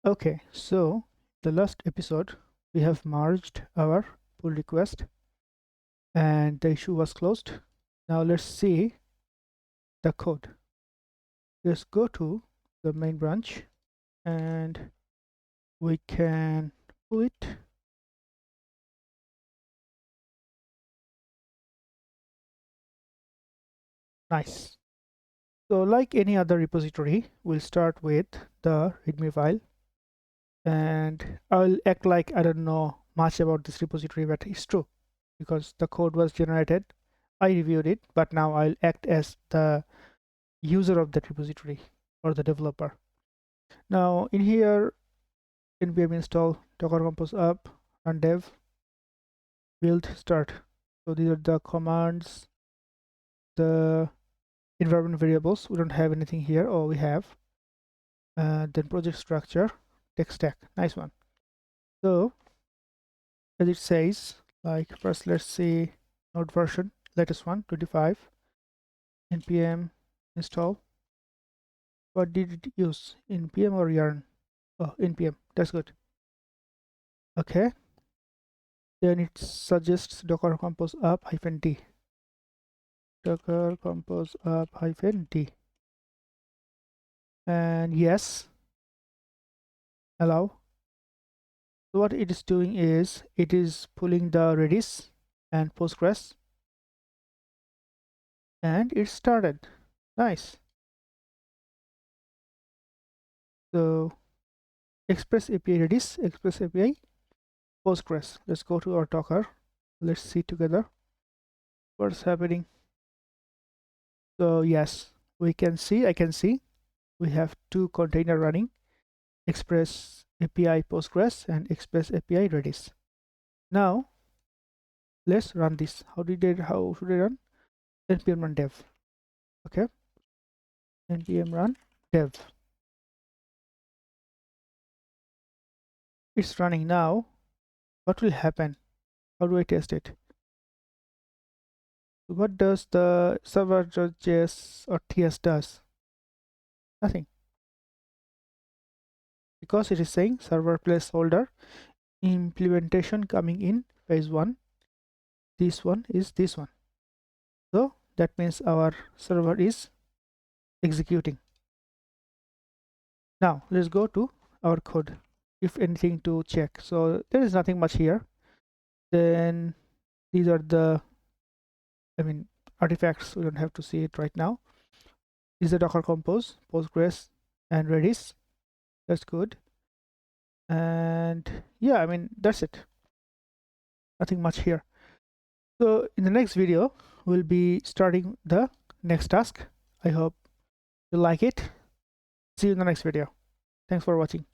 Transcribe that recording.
Okay, so the last episode we have merged our pull request and the issue was closed. Now let's see the code. Let's go to the main branch and we can pull it. Nice. So like any other repository, we'll start with the readme file and I'll act like I don't know much about this repository, but it's true because the code was generated. I reviewed it, but now I'll act as the user of that repository or the developer. Now in here, npm install docker compose up run dev build start. So these are the commands, the environment variables. We don't have anything here. Oh, we have. Then project structure, tech stack. Nice one. So as it says, like first let's see node version, latest one 25, npm install. What did it use, npm or yarn? Oh, npm. That's good. Okay, then it suggests docker compose up -d, docker compose up -d, and yes, allow. So what it is doing is it is pulling the Redis and Postgres, and it started. Nice. So Express API Redis, Express API Postgres. Let's go to our Docker. Let's see together what's happening. So yes, we can see, I can see we have two containers running, Express API Postgres and Express API Redis. Now let's run this. How should I run? npm run dev. Okay, npm run dev. It's running now. What will happen? How do I test it? What does the server.js or ts does? Nothing, because it is saying server placeholder implementation coming in phase 1. This one is this one. So that means our server is executing. Now let's go to our code, if anything to check. So there is nothing much here. Then these are the artifacts. We don't have to see it right now. This is the docker compose, Postgres and Redis. That's good. And yeah, that's it. Nothing much here. So in the next video we'll be starting the next task. I hope you like it. See you in the next video. Thanks for watching.